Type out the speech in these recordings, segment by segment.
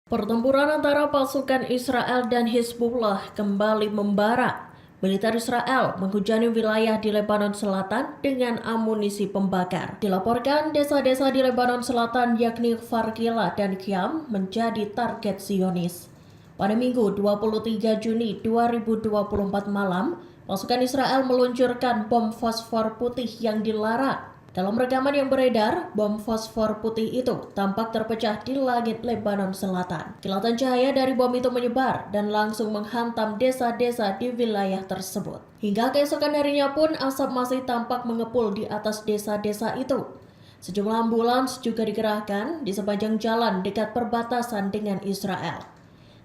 Pertempuran antara pasukan Israel dan Hizbullah kembali membara. Militer Israel menghujani wilayah di Lebanon Selatan dengan amunisi pembakar. Dilaporkan desa-desa di Lebanon Selatan yakni Farkila dan Khiam menjadi target Zionis. Pada Minggu 23 Juni 2024 malam, pasukan Israel meluncurkan bom fosfor putih yang dilarang. Dalam rekaman yang beredar, bom fosfor putih itu tampak terpecah di langit Lebanon Selatan. Kilatan cahaya dari bom itu menyebar dan langsung menghantam desa-desa di wilayah tersebut. Hingga keesokan harinya pun asap masih tampak mengepul di atas desa-desa itu. Sejumlah ambulans juga dikerahkan di sepanjang jalan dekat perbatasan dengan Israel.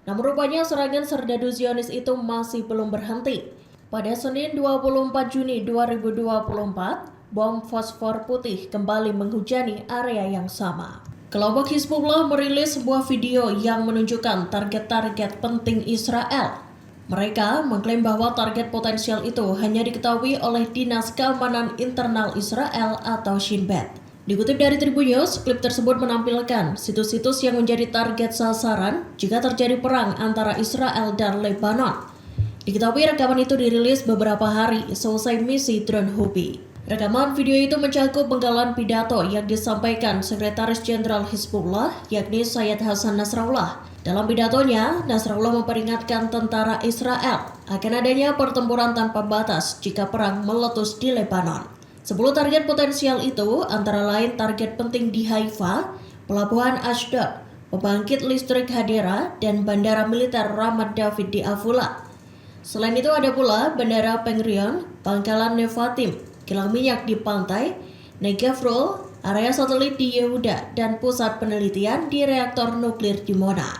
Namun rupanya serangan serdadu Zionis itu masih belum berhenti. Pada Senin 24 Juni 2024, bom fosfor putih kembali menghujani area yang sama. Kelompok Hizbullah merilis sebuah video yang menunjukkan target-target penting Israel. Mereka mengklaim bahwa target potensial itu hanya diketahui oleh Dinas Keamanan Internal Israel atau Shin Bet. Dikutip dari Tribun News, klip tersebut menampilkan situs-situs yang menjadi target sasaran jika terjadi perang antara Israel dan Lebanon. Diketahui rekaman itu dirilis beberapa hari selesai misi drone Hubi. Rekaman video itu mencakup penggalan pidato yang disampaikan Sekretaris Jenderal Hizbullah yakni Sayyid Hasan Nasrallah. Dalam pidatonya, Nasrallah memperingatkan tentara Israel akan adanya pertempuran tanpa batas jika perang meletus di Lebanon. 10 target potensial itu antara lain target penting di Haifa, Pelabuhan Ashdod, pembangkit listrik Hadera, dan Bandara Militer Ramat David di Afula. Selain itu ada pula Bandara Pengrion, Pangkalan Nevatim, kilang minyak di pantai, Negev, area satelit di Yehuda, dan pusat penelitian di reaktor nuklir di Mona.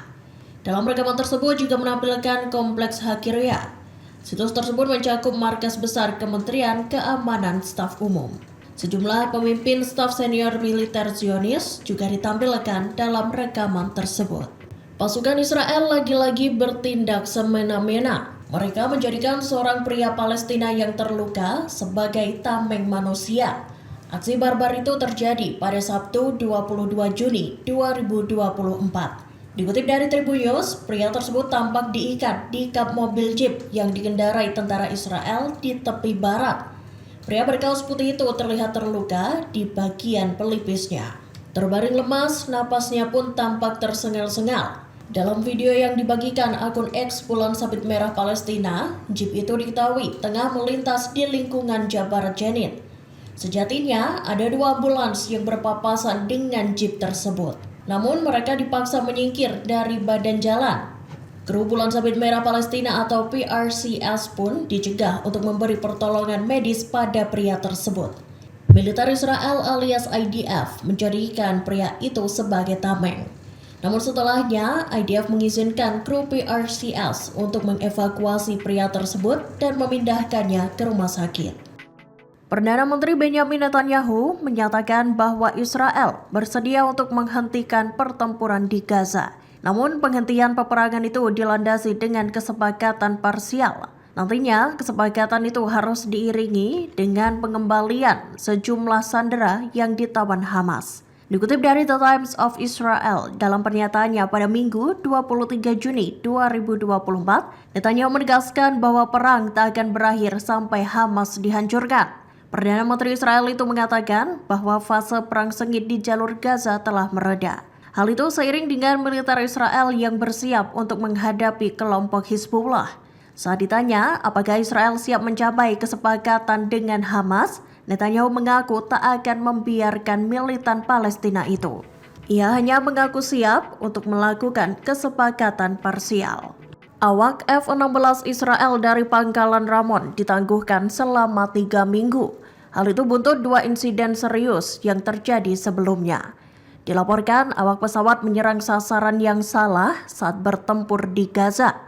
Dalam rekaman tersebut juga menampilkan kompleks Hakiria. Situs tersebut mencakup markas besar Kementerian Keamanan Staf Umum. Sejumlah pemimpin staf senior militer Zionis juga ditampilkan dalam rekaman tersebut. Pasukan Israel lagi-lagi bertindak semena-mena. Mereka menjadikan seorang pria Palestina yang terluka sebagai tameng manusia. Aksi barbar itu terjadi pada Sabtu 22 Juni 2024. Dikutip dari Tribun News, pria tersebut tampak diikat di kap mobil jeep yang dikendarai tentara Israel di tepi barat. Pria berkaus putih itu terlihat terluka di bagian pelipisnya. Terbaring lemas, napasnya pun tampak tersengal-sengal. Dalam video yang dibagikan akun X Bulan Sabit Merah Palestina, jeep itu diketahui tengah melintas di lingkungan Jabar Jenin. Sejatinya, ada 2 ambulans yang berpapasan dengan jeep tersebut. Namun mereka dipaksa menyingkir dari badan jalan. Kru Bulan Sabit Merah Palestina atau PRCS pun dicegah untuk memberi pertolongan medis pada pria tersebut. Militer Israel alias IDF menjadikan pria itu sebagai tameng. Namun setelahnya, IDF mengizinkan kru PRCS untuk mengevakuasi pria tersebut dan memindahkannya ke rumah sakit. Perdana Menteri Benjamin Netanyahu menyatakan bahwa Israel bersedia untuk menghentikan pertempuran di Gaza. Namun penghentian peperangan itu dilandasi dengan kesepakatan parsial. Nantinya kesepakatan itu harus diiringi dengan pengembalian sejumlah sandera yang ditawan Hamas. Dikutip dari The Times of Israel, dalam pernyataannya pada Minggu 23 Juni 2024, Netanyahu menegaskan bahwa perang tak akan berakhir sampai Hamas dihancurkan. Perdana Menteri Israel itu mengatakan bahwa fase perang sengit di jalur Gaza telah mereda. Hal itu seiring dengan militer Israel yang bersiap untuk menghadapi kelompok Hizbullah. Saat ditanya apakah Israel siap mencapai kesepakatan dengan Hamas, Netanyahu mengaku tak akan membiarkan militan Palestina itu. Ia hanya mengaku siap untuk melakukan kesepakatan parsial. Awak F-16 Israel dari Pangkalan Ramon ditangguhkan selama 3 minggu. Hal itu buntut 2 insiden serius yang terjadi sebelumnya. Dilaporkan awak pesawat menyerang sasaran yang salah saat bertempur di Gaza.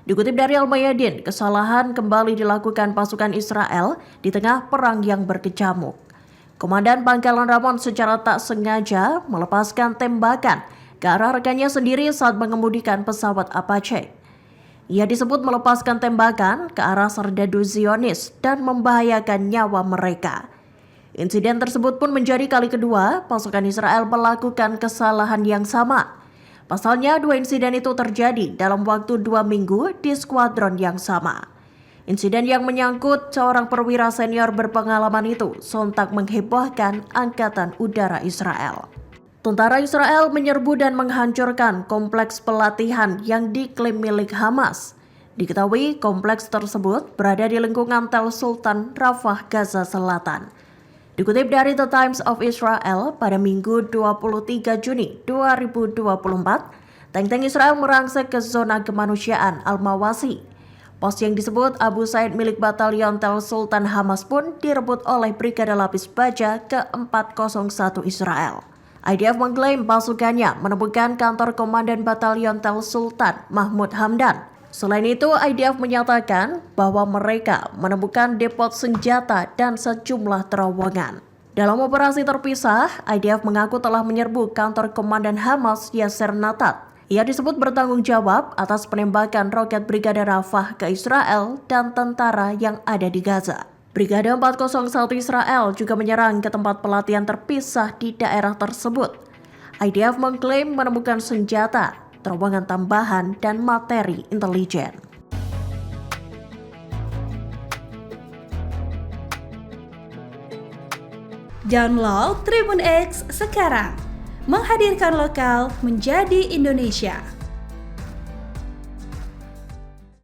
Dikutip dari Al-Mayadin, kesalahan kembali dilakukan pasukan Israel di tengah perang yang berkecamuk. Komandan Pangkalan Ramon secara tak sengaja melepaskan tembakan ke arah rekannya sendiri saat mengemudikan pesawat Apache. Ia disebut melepaskan tembakan ke arah serdadu Zionis dan membahayakan nyawa mereka. Insiden tersebut pun menjadi kali kedua pasukan Israel melakukan kesalahan yang sama. Pasalnya, 2 insiden itu terjadi dalam waktu 2 minggu di skuadron yang sama. Insiden yang menyangkut seorang perwira senior berpengalaman itu sontak menghebohkan Angkatan Udara Israel. Tentara Israel menyerbu dan menghancurkan kompleks pelatihan yang diklaim milik Hamas. Diketahui kompleks tersebut berada di lingkungan Tel Sultan, Rafah, Gaza Selatan. Dikutip dari The Times of Israel, pada Minggu 23 Juni 2024, tank-tank Israel merangsek ke zona kemanusiaan Al-Mawasi. Pos yang disebut Abu Said milik Batalion Tel Sultan Hamas pun direbut oleh Brigade Lapis Baja ke-401 Israel. IDF mengklaim pasukannya menemukan kantor Komandan Batalion Tel Sultan Mahmud Hamdan. Selain itu, IDF menyatakan bahwa mereka menemukan depot senjata dan sejumlah terowongan. Dalam operasi terpisah, IDF mengaku telah menyerbu kantor Komandan Hamas Yasser Natat. Ia disebut bertanggung jawab atas penembakan roket Brigade Rafah ke Israel dan tentara yang ada di Gaza. Brigade 401 Israel juga menyerang ke tempat pelatihan terpisah di daerah tersebut. IDF mengklaim menemukan senjata, terowongan tambahan, dan materi intelijen. Download Tribun X sekarang, menghadirkan lokal menjadi Indonesia.